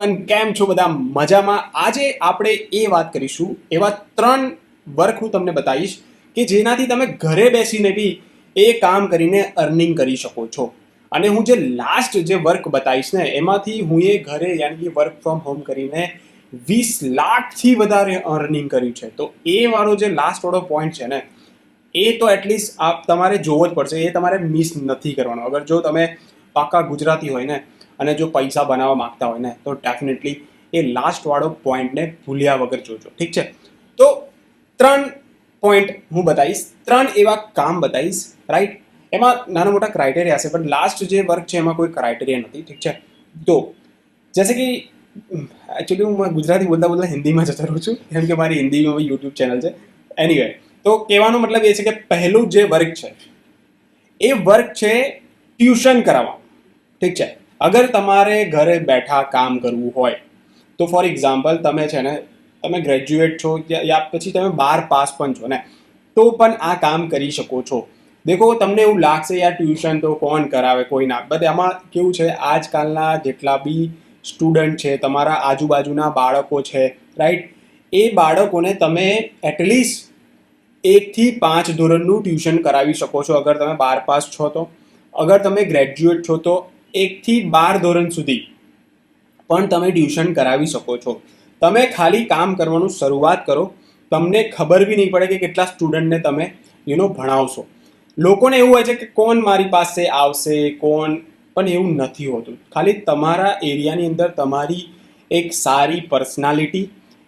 અને કેમ છો બધા મજામાં? આજે આપણે એ વાત કરીશું એવા 3 વર્ક હું તમને બતાવીશ કે જેનાથી તમે ઘરે બેસીને બી એ કામ કરીને અર્નિંગ કરી શકો છો. અને હું જે લાસ્ટ જે વર્ક બતાવીશ ને એમાંથી હું એ ઘરે યાની કે વર્ક ફ્રોમ હોમ કરીને 20 લાખથી વધારે અર્નિંગ કર્યું છે. તો એ વાળો જે લાસ્ટ વાળો પોઈન્ટ છે ને એ તો એટલીસ્ટ તમારે જોવો જ પડશે. એ તમારે મિસ નથી કરવાનો. અગર જો તમે પાકા ગુજરાતી હોય ને અને જો પૈસા બનાવવા માંગતા હોય ને તો ડેફિનેટલી એ લાસ્ટ વાળો પોઈન્ટને ભૂલ્યા વગર જોજો. ઠીક છે? તો 3 પોઈન્ટ હું બતાવીશ, 3 એવા કામ બતાવીશ, રાઈટ? એમાં નાના મોટા ક્રાઇટેરિયા છે, પણ લાસ્ટ જે વર્ક છે એમાં કોઈ ક્રાઇટેરિયા નથી. ઠીક છે? તો જैसे कि एक्चुअली હું ગુજરાતી બોલતા બોલતા હિન્દીમાં જતો રહું છું, કેમ કે મારી હિન્દીમાં યુટ્યુબ ચેનલ છે. એનીવે, તો કહેવાનો મતલબ એ છે કે પહેલું જે વર્ક છે એ વર્ક છે ટ્યુશન કરાવવા. ઠીક છે? અગર તમારે ઘરે બેઠા કામ કરવું હોય તો ફોર એક્ઝામ્પલ તમે છે ને તમે ગ્રેજ્યુએટ છો યા પછી તમે 12 પાસ પણ છો ને તો પણ આ કામ કરી શકો છો. દેખો, તમને એવું લાગશે યાર ટ્યુશન તો કોણ કરાવે, કોઈ ના. બટ આમાં કેવું છે, આજકાલના જેટલા બી સ્ટુડન્ટ છે, તમારા આજુબાજુના બાળકો છે, રાઈટ, એ બાળકોને તમે એટલીસ્ટ 1 થી 5 ધોરણનું ટ્યુશન કરાવી શકો છો અગર તમે 12 પાસ છો તો. અગર તમે ગ્રેજ્યુએટ છો તો 1 થી 12 ધોરણ સુધી પણ તમે ટ્યુશન કરાવી શકો છો. તમે ખાલી કામ કરવાનું શરૂઆત કરો, તમને ખબર બી નહીં પડે કે કેટલા સ્ટુડન્ટને તમે ભણાવશો. લોકોને એવું હોય છે કે કોણ મારી પાસે આવશે, કોણ, પણ એવું નથી હોતું. ખાલી તમારા એરિયાની અંદર તમારી એક સારી પર્સનાલિટી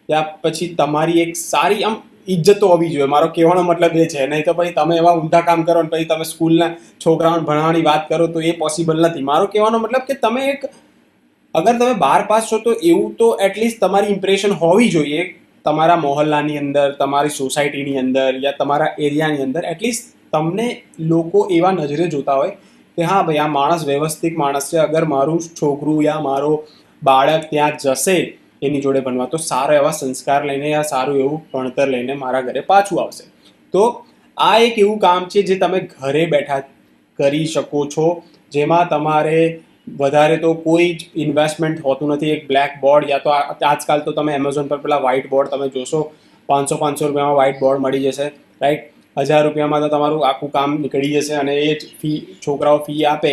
યા પછી તમારી એક સારી આમ ઇજ્જત તો હોવી જોઈએ. મારો કહેવાનો મતલબ એ છે. નહીં તો પછી તમે એવા ઊંધા કામ કરો ને પછી તમે સ્કૂલના છોકરાઓને ભણાવવાની વાત કરો તો એ પોસિબલ નથી. મારો કહેવાનો મતલબ કે તમે એક, અગર તમે 12 પાસ છો તો એવું તો એટલીસ્ટ તમારી ઇમ્પ્રેશન હોવી જોઈએ તમારા મોહલ્લાની અંદર, તમારી સોસાયટીની અંદર યા તમારા એરિયાની અંદર. એટલીસ્ટ તમને લોકો એવા નજરે જોતા હોય કે હા ભાઈ, આ માણસ વ્યવસ્થિત માણસ છે. અગર મારું છોકરું યા મારો બાળક ત્યાં જશે એની જોડે ભણવા તો સારા એવા સંસ્કાર લઈને યા સારું એવું ભણતર લઈને મારા ઘરે પાછું આવશે. તો આ એક એવું કામ છે જે તમે ઘરે બેઠા કરી શકો છો, જેમાં તમારે વધારે તો કોઈ જ ઇન્વેસ્ટમેન્ટ હોતું નથી. એક બ્લેક બોર્ડ યા તો આજકાલ તો તમે એમેઝોન પર પેલા વ્હાઇટ બોર્ડ તમે જોશો, 500 રૂપિયામાં વ્હાઇટ બોર્ડ મળી જશે, રાઈટ? 1000 રૂપિયામાં તો તમારું આખું કામ નીકળી જશે અને એ જ ફી છોકરાઓ ફી આપે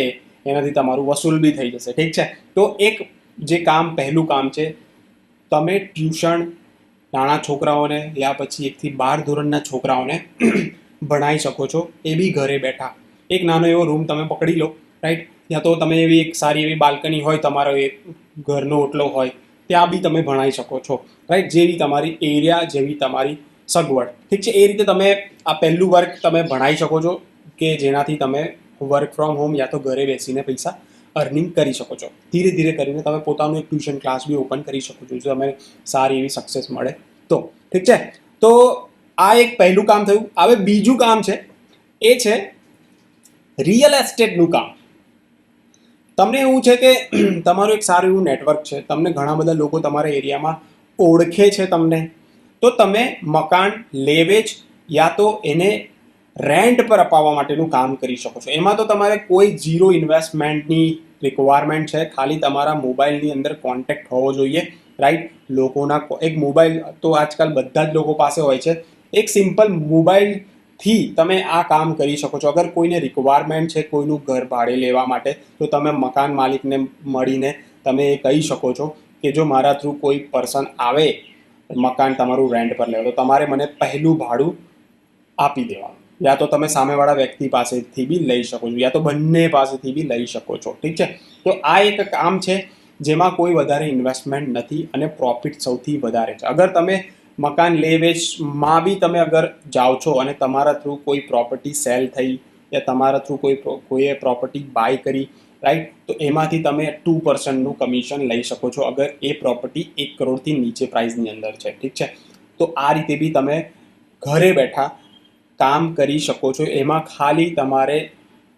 એનાથી તમારું વસૂલ બી થઈ જશે. ઠીક છે? તો એક જે કામ, પહેલું કામ છે, તમે ટ્યુશન નાના છોકરાઓને યા પછી 1 થી 12 ધોરણના છોકરાઓને ભણાવી શકો છો, એ બી ઘરે બેઠા. એક નાનો એવો રૂમ તમે પકડી લો, રાઈટ? યા તો તમે એવી એક સારી એવી બાલ્કની હોય, તમારો એક ઘરનો ઓટલો હોય, ત્યાં બી તમે ભણાવી શકો છો, રાઈટ? જેવી તમારી એરિયા, જેવી તમારી સગવડ. ઠીક છે? એ રીતે તમે આ પહેલું વર્ક તમે ભણાવી શકો છો કે જેનાથી તમે વર્ક ફ્રોમ હોમ યા તો ઘરે બેસીને પૈસા અર્નિંગ કરી શકો છો. ધીરે ધીરે કરીને તમે પોતાનું એક ટ્યુશન ક્લાસ બી ઓપન કરી શકો છો જો તમે સારી એવી સક્સેસ મળે તો. ઠીક છે? તો આ એક પહેલું કામ થયું. હવે બીજું કામ છે એ છે રિયલ એસ્ટેટનું કામ. તમને એવું છે કે તમારું એક સારું એવું નેટવર્ક છે, તમને ઘણા બધા લોકો તમારા એરિયામાં ઓળખે છે તમને, તો તમે મકાન લેવેચ યા તો એને રેન્ટ પર અપાવવા માટેનું કામ કરી શકો છો. એમાં તો તમારે કોઈ ઝીરો ઇન્વેસ્ટમેન્ટની રિક્વાયરમેન્ટ છે. ખાલી તમારા મોબાઈલની અંદર કોન્ટેક્ટ હોવો જોઈએ, રાઈટ? લોકોના એક મોબાઈલ તો આજકાલ બધા જ લોકો પાસે હોય છે. એક સિમ્પલ મોબાઈલથી તમે આ કામ કરી શકો છો. અગર કોઈને રિક્વાયરમેન્ટ છે કોઈનું ઘર ભાડે લેવા માટે તો તમે મકાન માલિકને મળીને તમે એ કહી શકો છો કે જો મારા થ્રુ કોઈ પર્સન આવે મકાન તમારું રેન્ટ પર લેવા તો તમારે મને પહેલું ભાડું આપી દેવાનું. યા તો તમે સામેવાળા વ્યક્તિ પાસેથી બી લઈ શકો છો યા તો બંને પાસેથી બી લઈ શકો છો. ઠીક છે? તો આ એક કામ છે જેમાં કોઈ વધારે ઇન્વેસ્ટમેન્ટ નથી અને પ્રોફિટ સૌથી વધારે છે. અગર તમે મકાન લે વેચમાં બી તમે અગર જાઓ છો અને તમારા થ્રુ કોઈ પ્રોપર્ટી સેલ થઈ યા તમારા થ્રુ કોઈએ પ્રોપર્ટી બાય કરી, રાઈટ, તો એમાંથી તમે 2% કમિશન લઈ શકો છો અગર એ પ્રોપર્ટી 1 કરોડથી નીચે પ્રાઇસની અંદર છે. ઠીક છે? તો આ રીતે બી તમે ઘરે બેઠા કામ કરી શકો છો. એમાં ખાલી તમારે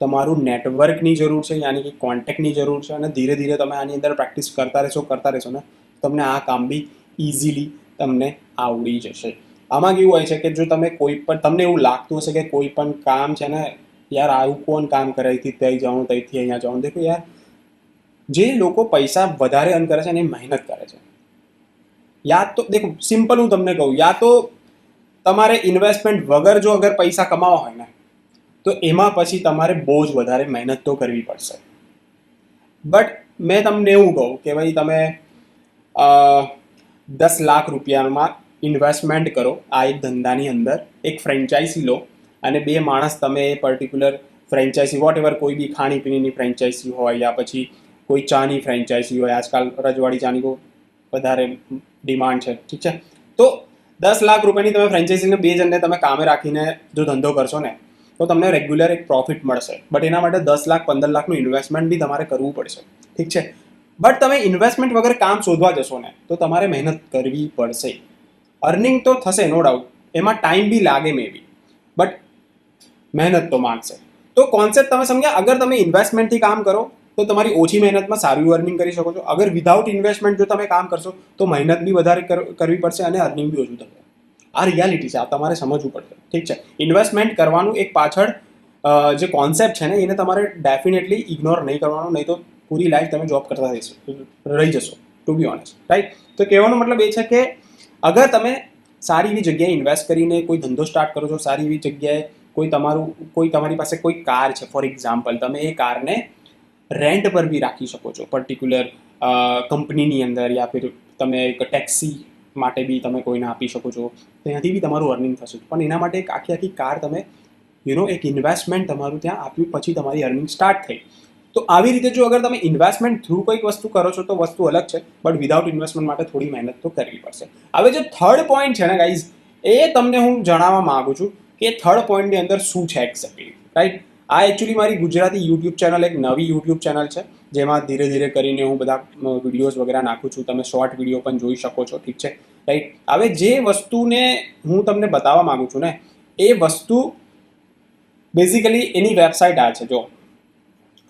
તમારું નેટવર્કની જરૂર છે, યાની કે કોન્ટેક્ટની જરૂર છે, અને ધીરે ધીરે તમે આની અંદર પ્રેક્ટિસ કરતા રહેશો ને તમને આ કામ બી ઇઝીલી તમને આવડી જશે. આમાં કેવું હોય છે કે જો તમે કોઈ પણ, તમને એવું લાગતું હશે કે કોઈ પણ કામ છે ને યાર આવું કોણ કામ કરે, અહીંથી ત્યાં જવાનું, ત્યાંથી અહીંયા જવાનું. દેખો યાર, જે લોકો પૈસા વધારે અર્ન કરે છે અને મહેનત કરે છે. યા તો દેખો સિમ્પલ હું તમને કહું, યા તો તમારે ઇન્વેસ્ટમેન્ટ વગર જો અગર પૈસા કમાવા હોય ને તો એમાં પછી તમારે બહુ જ વધારે મહેનત તો કરવી પડશે. બટ મેં તમને એવું કહું કે ભાઈ તમે 10 લાખ રૂપિયામાં ઇન્વેસ્ટમેન્ટ કરો આ એક ધંધાની અંદર, એક ફ્રેન્ચાઇઝી લો અને 2 માણસ તમે એ પર્ટિક્યુલર ફ્રેન્ચાઇઝી વોટ એવર, કોઈ બી ખાણીપીણીની ફ્રેન્ચાઇઝી હોય યા પછી કોઈ ચાની ફ્રેન્ચાઇઝી હોય, આજકાલ રજવાડી ચાની બહુ વધારે ડિમાન્ડ છે, ઠીક છે. તો 10 લાખ રૂપિયાની તમે ફ્રેન્ચાઇઝીને 2 જણને તમે કામે રાખીને જો ધંધો કરશો ને તો તમને રેગ્યુલર એક પ્રોફિટ મળશે. બટ એના માટે 10 લાખ 15 લાખનું ઇન્વેસ્ટમેન્ટ બી તમારે કરવું પડશે, ઠીક છે. બટ તમે ઇન્વેસ્ટમેન્ટ વગર કામ શોધવા જશો ને તો તમારે મહેનત કરવી પડશે. અર્નિંગ તો થશે નો ડાઉટ, એમાં ટાઈમ બી લાગે મે બી, બટ મહેનત તો માંગશે. તો કોન્સેપ્ટ તમે સમજ્યા? અગર તમે ઇન્વેસ્ટમેન્ટથી કામ કરો તો તમારી ઓછી મહેનતમાં સારું અર્નિંગ કરી શકો છો. અગર વિધાઉટ ઇન્વેસ્ટમેન્ટ જો તમે કામ કરશો તો મહેનત બી વધારે કરવી પડશે અને અર્નિંગ બી ઓછું થશે. આ રિયાલિટી છે, આ તમારે સમજવું પડશે, ઠીક છે. ઇન્વેસ્ટમેન્ટ કરવાનું એક પાછળ જે કોન્સેપ્ટ છે ને એને તમારે ડેફિનેટલી ઇગ્નોર નહીં કરવાનું, નહીં તો પૂરી લાઈફ તમે જોબ કરતા રહી જશો, ટુ બી ઓનેસ્ટ, રાઈટ. તો કહેવાનો મતલબ એ છે કે અગર તમે સારી એવી જગ્યાએ ઇન્વેસ્ટ કરીને કોઈ ધંધો સ્ટાર્ટ કરો છો, સારી એવી જગ્યાએ કોઈ તમારી પાસે કોઈ કાર છે ફોર એક્ઝામ્પલ, તમે એ કારને રેન્ટ પર બી રાખી શકો છો પર્ટિક્યુલર કંપનીની અંદર, યા ફિર તમે એક ટેક્સી માટે બી તમે કોઈને આપી શકો છો, ત્યાંથી બી તમારું અર્નિંગ થશે. પણ એના માટે એક આખી કાર તમે એક ઇન્વેસ્ટમેન્ટ તમારું ત્યાં આપ્યું પછી તમારી અર્નિંગ સ્ટાર્ટ થઈ. તો આવી રીતે જો અગર તમે ઇન્વેસ્ટમેન્ટ થ્રુ કોઈક વસ્તુ કરો છો તો વસ્તુ અલગ છે, બટ વિધાઉટ ઇન્વેસ્ટમેન્ટ માટે થોડી મહેનત તો કરવી પડશે. હવે જે થર્ડ પોઈન્ટ છે ને ગાઈઝ, એ તમને હું જણાવવા માંગુ છું કે થર્ડ પોઈન્ટની અંદર શું છે એક્ઝેક્ટલી, રાઈટ. આ એકચ્યુઅલી મારી ગુજરાતી યુટ્યુબ ચેનલ, એક નવી યુટ્યુબ ચેનલ છે જેમાં ધીરે ધીરે કરીને હું બધા વિડીયોઝ વગેરે નાખું છું. તમે શોર્ટ વિડીયો પણ જોઈ શકો છો, ઠીક છે, રાઈટ. હવે જે વસ્તુને હું તમને બતાવવા માંગુ છું ને એ વસ્તુ બેઝિકલી એની વેબસાઇટ આ છે, જો,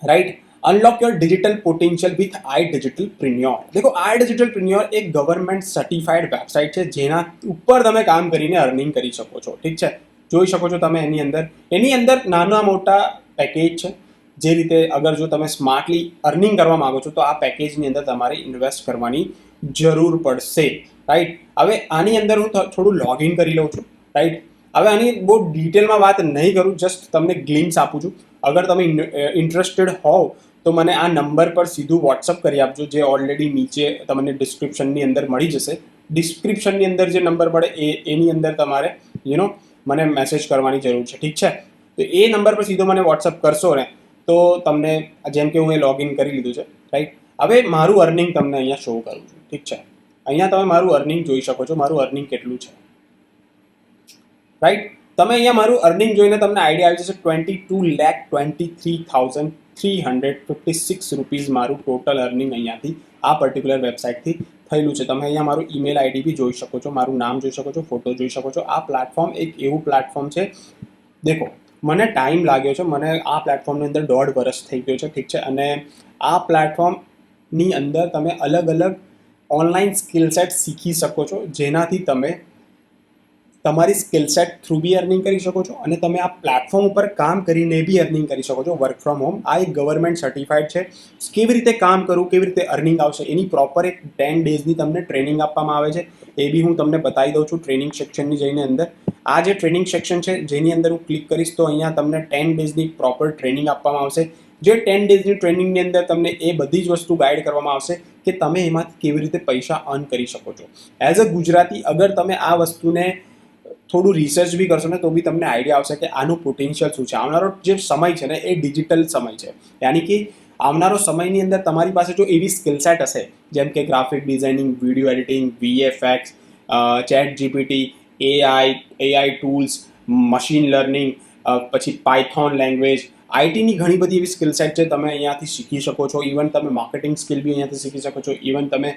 right. Unlock your digital potential with I digital preneur. દેખો, આઈ ડિજિટલ પ્રિન્યોર એક ગવર્મેન્ટ સર્ટિફાઈડ વેબસાઇટ છે જેના ઉપર તમે કામ કરીને અર્નિંગ કરી શકો છો, ઠીક છે. જોઈ શકો છો તમે એની અંદર નાના મોટા પેકેજ છે. જે રીતે અગર જો તમે સ્માર્ટલી અર્નિંગ કરવા માંગો છો તો આ પેકેજની અંદર તમારે ઇન્વેસ્ટ કરવાની જરૂર પડશે, રાઈટ. હવે આની અંદર હું થોડું લોગિન કરી લઉં છું, રાઈટ. હવે આની બહુ ડિટેલમાં વાત નહીં કરું, જસ્ટ તમને ગ્લિમ્સ આપું છું. અગર તમે ઇન્ટરેસ્ટેડ હોવ તો મને આ નંબર પર સીધું વોટ્સઅપ કરી આપજો, જે ઓલરેડી નીચે તમને ડિસ્ક્રિપ્શનની અંદર મળી જશે. ડિસ્ક્રિપ્શનની અંદર જે નંબર મળે એની અંદર તમારે મને મેસેજ કરવાની જરૂર છે, ઠીક છે. તો એ નંબર પર સીધો મને વોટ્સઅપ કરશો ને તો તમને, જેમ કે હું એ લોગિન કરી લીધું છે, રાઈટ. હવે મારું અર્નિંગ તમને અહીંયા શો કરું છું, ઠીક છે. અહીંયા તમે મારું અર્નિંગ જોઈ શકો છો, મારું અર્નિંગ કેટલું છે, રાઈટ. તમે અહીંયા મારું અર્નિંગ જોઈને તમને આઈડિયા આવી જશે. 22,23,356 રૂપીઝ મારું ટોટલ અર્નિંગ અહીંયાથી આ પર્ટિક્યુલર વેબસાઇટથી થયેલું છે. તમે અહીંયા મારું ઈમેલ આઈડી બી જોઈ શકો છો, મારું નામ જોઈ શકો છો, ફોટો જોઈ શકો છો. આ પ્લેટફોર્મ એક એવું પ્લેટફોર્મ છે, દેખો મને ટાઈમ લાગ્યો છે, મને આ પ્લેટફોર્મની અંદર 1.5 વર્ષ થઈ ગયો છે, ઠીક છે. અને આ પ્લેટફોર્મની અંદર તમે અલગ અલગ ઓનલાઈન સ્કિલ સેટ શીખી શકો છો, જેનાથી તમે તમારી સ્કિલ સેટ થ્રુ બી અર્નિંગ કરી શકો છો અને તમે આ પ્લેટફોર્મ ઉપર કામ કરીને બી અર્નિંગ કરી શકો છો વર્ક ફ્રોમ હોમ. આ એક ગવર્મેન્ટ સર્ટિફાઈડ છે. કેવી રીતે કામ કરવું, કેવી રીતે અર્નિંગ આવશે, એની પ્રોપર એક 10 ડેઝની તમને ટ્રેનિંગ આપવામાં આવે છે. એ બી હું તમને બતાવી દઉં છું ટ્રેનિંગ સેક્શનની જઈને અંદર. આ જે ટ્રેનિંગ સેક્શન છે જેની અંદર હું ક્લિક કરીશ તો અહીંયા તમને 10 ડેઝની પ્રોપર ટ્રેનિંગ આપવામાં આવશે. જે 10 ડેઝની ટ્રેનિંગની અંદર તમને એ બધી જ વસ્તુ ગાઈડ કરવામાં આવશે કે તમે એમાંથી કેવી રીતે પૈસા અર્ન કરી શકો છો. એઝ અ ગુજરાતી અગર તમે આ વસ્તુને થોડું રિસર્ચ બી કરશો ને તો બી તમને આઈડિયા આવશે કે આનું પોટેન્શિયલ શું છે. આવનારો જે સમય છે ને એ ડિજિટલ સમય છે, યાની કે આવનારો સમયની અંદર તમારી પાસે જો એવી સ્કિલ સેટ હશે જેમ કે graphic designing, video editing, VFX, chat GPT, AI tools, machine learning, પછી પાયથોન લેંગ્વેજ, આઈટીની ઘણી બધી એવી સ્કિલ સેટ છે, તમે અહીંયાથી શીખી શકો છો. ઇવન તમે માર્કેટિંગ સ્કિલ બી અહીંયાથી શીખી શકો છો. ઇવન તમે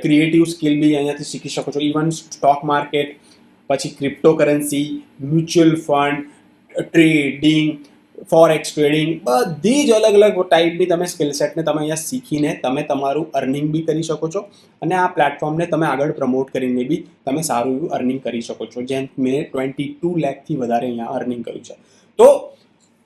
ક્રિએટિવ સ્કિલ બી અહીંયાથી શીખી શકો છો. ઇવન સ્ટોક માર્કેટ, પછી cryptocurrency, mutual fund, trading, forex trading, બધી જ અલગ અલગ ટાઈપની તમે સ્કિલ સેટને તમે અહીંયા શીખીને તમે તમારું અર્નિંગ બી કરી શકો છો અને આ પ્લેટફોર્મને તમે આગળ પ્રમોટ કરીને બી તમે સારું એવું અર્નિંગ કરી શકો છો. જેમ મેં 22 લાખથી વધારે અહીંયા અર્નિંગ કર્યું છે. તો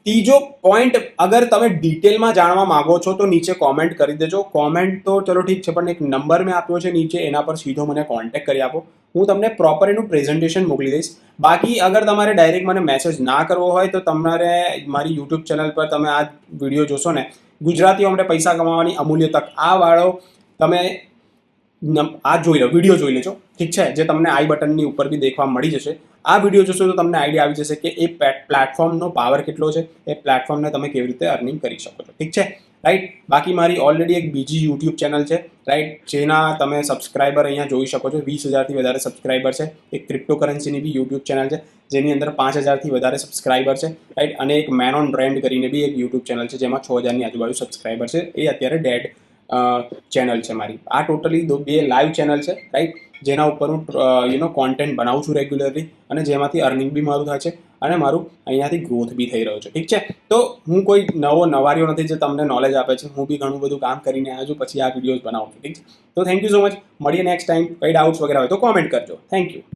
ત્રીજો પોઈન્ટ, અગર તમે ડિટેલમાં જાણવા માંગો છો તો નીચે કોમેન્ટ કરી દેજો. કોમેન્ટ તો ચલો ઠીક છે, પણ એક નંબર મેં આપ્યો છે નીચે, એના પર સીધો મને કોન્ટેક્ટ કરી આપો. હું તમને પ્રોપર એનું પ્રેઝન્ટેશન મોકલી દઈશ. બાકી અગર તમારે ડાયરેક્ટ મને મેસેજ ના કરવો હોય તો તમારે મારી યુટ્યુબ ચેનલ પર તમે આ વિડીયો જોશો ને, ગુજરાતીઓ માટે પૈસા કમાવાની અમૂલ્ય તક, આ વાળો તમે આ જોઈ લો, વિડીયો જોઈ લેજો, ઠીક છે, જે તમને આઈ બટનની ઉપર બી દેખવા મળી જશે. આ વિડીયો જોશો તો તમને આઈડિયા આવી જશે કે એ પ્લેટફોર્મનો પાવર કેટલો છે, એ પ્લેટફોર્મને તમે કેવી રીતે અર્નિંગ કરી શકો છો, ઠીક છે, રાઈટ. બાકી મારી ઓલરેડી એક બીજી યુટ્યુબ ચેનલ છે, રાઈટ, જેના તમે સબસ્ક્રાઈબર અહીંયા જોઈ શકો છો, 20,000થી વધારે સબસ્ક્રાઈબર છે. એક ક્રિપ્ટોકરન્સીની બી યુટ્યુબ ચેનલ છે, જેની અંદર 5,000થી વધારે સબસ્ક્રાઈબર છે, રાઈટ. અને એક મેન ઓન બ્રેન્ડ કરીને બી એક યુટ્યુબ ચેનલ છે, જેમાં 6,000ની આજુબાજુ સબસ્ક્રાઈબર છે. એ અત્યારે ડેડ ચેનલ છે મારી. આ ટોટલી બે લાઈવ ચેનલ છે, રાઈટ, જેના ઉપર હું કોન્ટેન્ટ બનાવું છું રેગ્યુલરલી, અને જેમાંથી અર્નિંગ બી મારું થાય છે, અને મારું અહીંયાથી ગ્રોથ બી થઈ રહ્યો છે, ઠીક છે. તો હું કોઈ નવારીઓ નથી જે તમને નોલેજ આપે છે, હું બી ઘણું બધું કામ કરીને આવ્યો છું, પછી આ વિડીયોઝ બનાવું છું, ઠીક છે. તો થેન્ક યુ સો મચ. મળીએ નેક્સ્ટ ટાઈમ. કંઈ ડાઉટ્સ વગેરે હોય તો કોમેન્ટ કરજો. Thank you.